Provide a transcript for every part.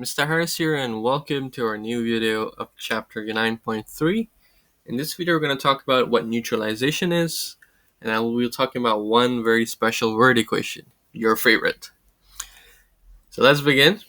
Mr. Harris here, and welcome to our new video of chapter 9.3. In this video, we're going to talk about what neutralization is, and I will be talking about one very special word equation, your favorite. So let's begin.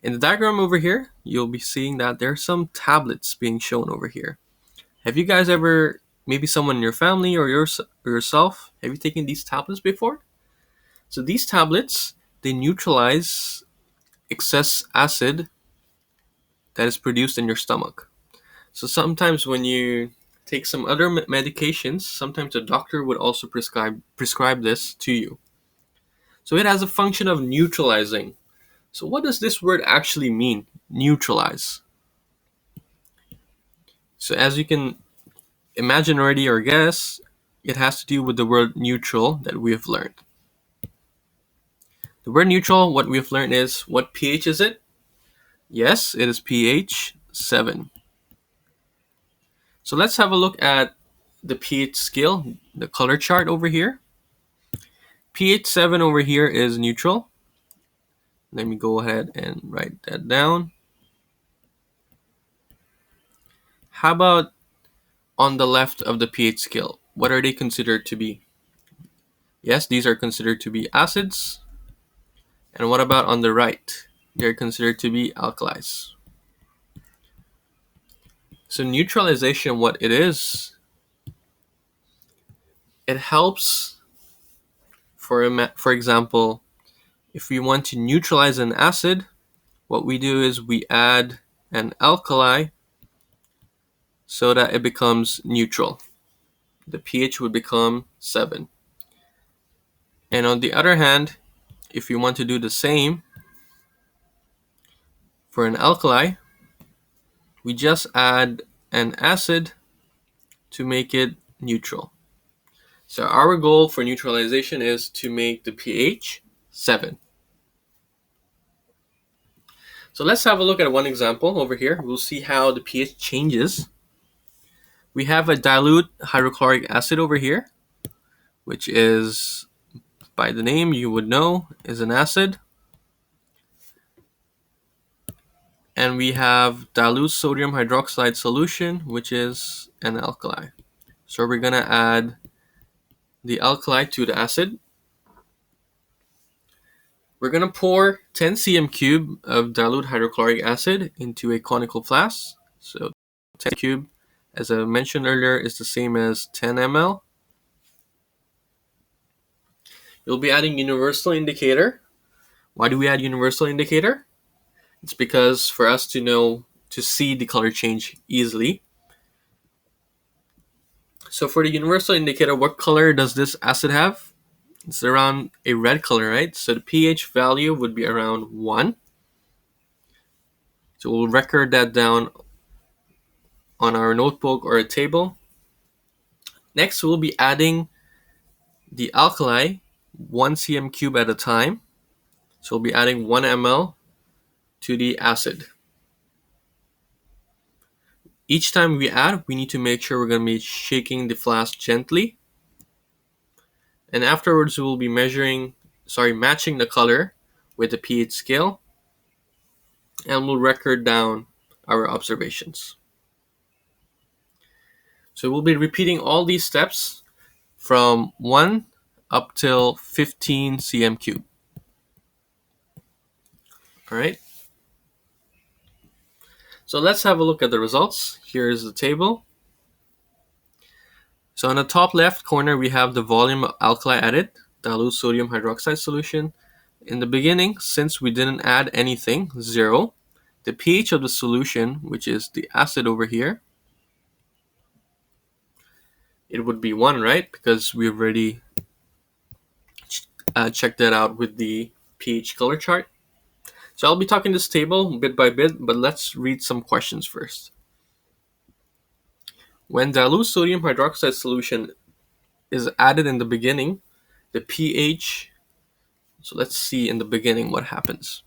In the diagram over here, you'll be seeing that there are some tablets being shown over here. Have you guys ever, maybe someone in your family or yourself, have you taken these tablets before? So these tablets, they neutralize excess acid that is produced in your stomach. So sometimes when you take some other medications, sometimes a doctor would also prescribe this to you. So it has a function of neutralizing. So what does this word actually mean, neutralize? So as you can imagine already or guess, it has to do with the word neutral that we have learned. The word neutral, what we have learned is, what pH is it? Yes, it is pH 7. So let's have a look at the pH scale, the color chart over here. pH 7 over here is neutral. Let me go ahead and write that down. How about on the left of the pH scale? What are they considered to be? Yes, these are considered to be acids. And what about on the right? They're considered to be alkalis. So neutralization, what it is, it helps, for example, if we want to neutralize an acid, what we do is we add an alkali so that it becomes neutral. The pH would become 7. And on the other hand, if you want to do the same for an alkali, we just add an acid to make it neutral. So our goal for neutralization is to make the pH 7. So let's have a look at one example over here. We'll see how the pH changes. We have a dilute hydrochloric acid over here, which is, by the name you would know, is an acid. And we have dilute sodium hydroxide solution, which is an alkali. So we're going to add the alkali to the acid. We're going to pour 10 cm cube of dilute hydrochloric acid into a conical flask. So 10 cube, as I mentioned earlier, is the same as 10 ml. You'll be adding universal indicator. Why do we add universal indicator? It's because for us to see the color change easily. So for the universal indicator, what color does this acid have? It's around a red color, right? So the pH value would be around 1. So we'll record that down on our notebook or a table. Next, we'll be adding the alkali 1 cm cube at a time. So we'll be adding 1 ml to the acid. Each time we add, we need to make sure we're going to be shaking the flask gently. And afterwards, we'll be matching the color with the pH scale. And we'll record down our observations. So we'll be repeating all these steps from 1 up till 15 cm cube. All right. So let's have a look at the results. Here is the table. So on the top left corner, we have the volume of alkali added, dilute sodium hydroxide solution. In the beginning, since we didn't add anything, 0, the pH of the solution, which is the acid over here, it would be 1, right? Because we already checked that out with the pH color chart. So I'll be talking this table bit by bit, but let's read some questions first. When dilute sodium hydroxide solution is added in the beginning, the pH, so let's see in the beginning what happens.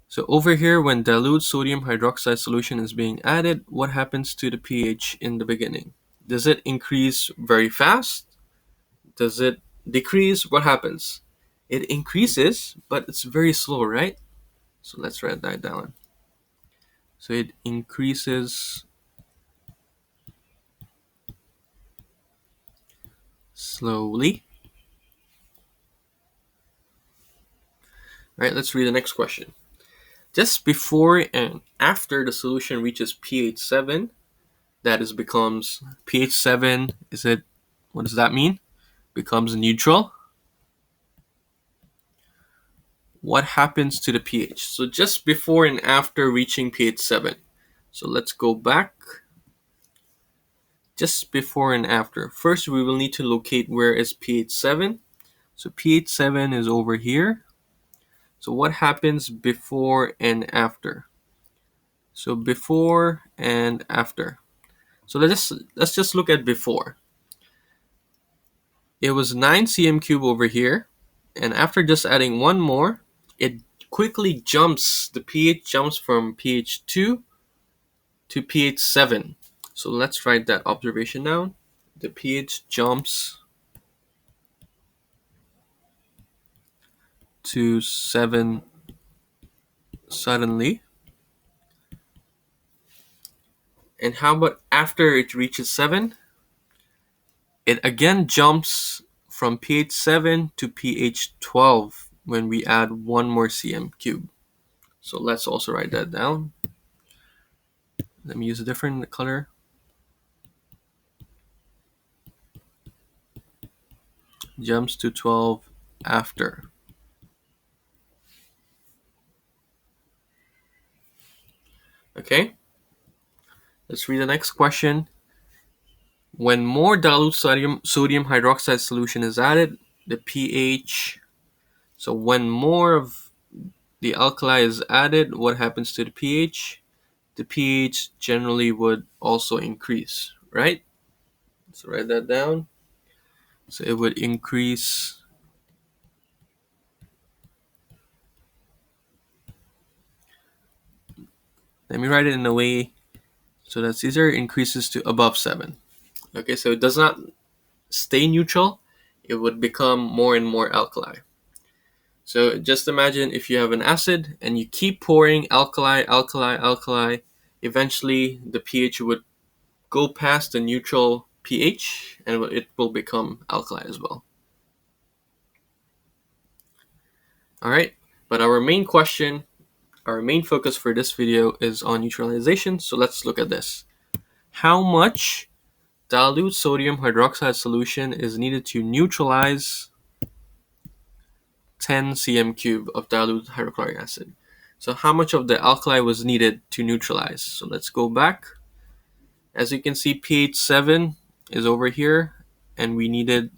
So over here, when dilute sodium hydroxide solution is being added, what happens to the pH in the beginning? Does it increase very fast? Does it decrease? What happens? It increases, but it's very slow, right? So let's write that down. So it increases slowly. All right, let's read the next question. Just before and after the solution reaches pH 7, that is becomes pH 7, what does that mean? Becomes neutral. What happens to the pH? So just before and after reaching pH 7. So let's go back. Just before and after. First, we will need to locate where is pH 7. So pH 7 is over here. So what happens before and after? So before and after. So let's just look at before. It was 9 cm cube over here, and after just adding one more, it quickly jumps, the pH jumps from pH 2 to pH 7. So let's write that observation down. The pH jumps to 7 suddenly. And how about after it reaches 7? It again jumps from pH 7 to pH 12 when we add one more cm cube. So let's also write that down. Let me use a different color. Jumps to 12 after. Okay, let's read the next question. When more dilute sodium hydroxide solution is added, the pH, so when more of the alkali is added, what happens to the pH? The pH generally would also increase, right? So write that down. So it would increase let me write it in a way so that's easier. Increases to above 7. Okay, so it does not stay neutral, it would become more and more alkali. So just imagine if you have an acid and you keep pouring alkali, eventually the pH would go past the neutral pH and it will become alkali as well. All right, but our main focus for this video is on neutralization. So let's look at this. How much dilute sodium hydroxide solution is needed to neutralize 10 cm cube of dilute hydrochloric acid? So how much of the alkali was needed to neutralize? So let's go back. As you can see, pH 7 is over here, and we needed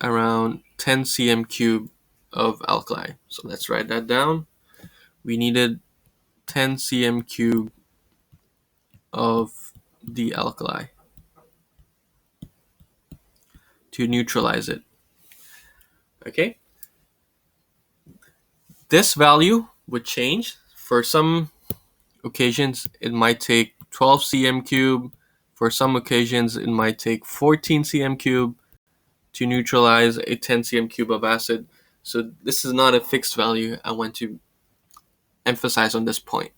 around 10 cm cube of alkali. So let's write that down. We needed 10 cm cube of the alkali to neutralize it. Okay, this value would change. For some occasions it might take 12 cm cube. For some occasions it might take 14 cm cube to neutralize a 10 cm cube of acid. So this is not a fixed value. I want to emphasize on this point.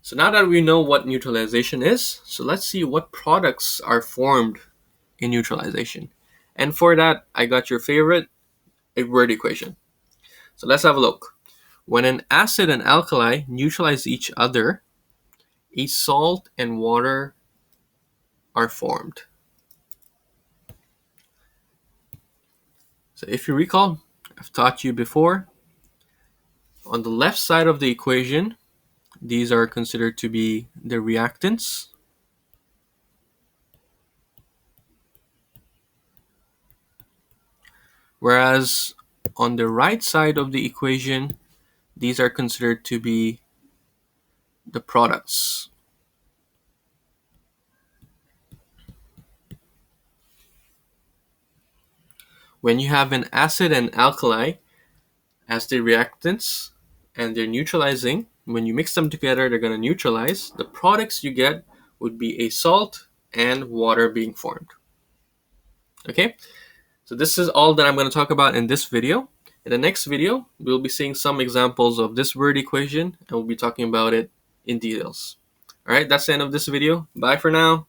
So now that we know what neutralization is, so let's see what products are formed in neutralization. And for that, I got your favorite, a word equation. So let's have a look. When an acid and alkali neutralize each other, a salt and water are formed. So if you recall, I've taught you before, on the left side of the equation, these are considered to be the reactants. Whereas on the right side of the equation, these are considered to be the products. When you have an acid and alkali as the reactants and they're neutralizing, when you mix them together, they're going to neutralize. The products you get would be a salt and water being formed. Okay? So this is all that I'm going to talk about in this video. In the next video, we'll be seeing some examples of this word equation, and we'll be talking about it in details. All right, that's the end of this video. Bye for now.